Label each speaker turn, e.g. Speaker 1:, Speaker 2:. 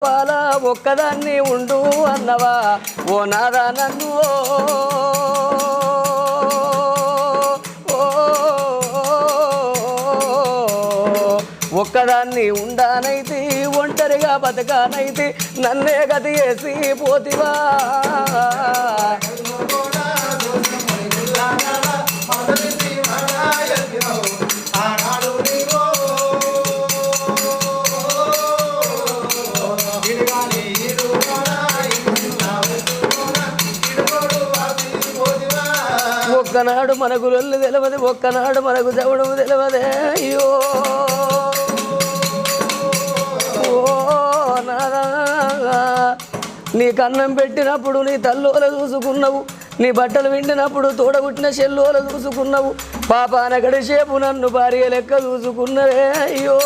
Speaker 1: పాల ఒక్కదాన్ని ఉండు అన్నవా ఓ నాదా నన్ను ఒక్కదాన్ని ఉండానైతే ఒంటరిగా బతకానైతే నన్నే గతి చేసి పోతివా ఒక్కనాడు మనకు లొల్లు తెలవదు ఒక్కనాడు మనకు చవడం తెలవదే అయ్యో నీకు అన్నం పెట్టినప్పుడు నీ తల్లోల చూసుకున్నావు నీ బట్టలు విండినప్పుడు తోడబుట్టిన చెల్లోల చూసుకున్నావు పాపాన గడిసేపు నన్ను భార్య లెక్క చూసుకున్నవే అయ్యో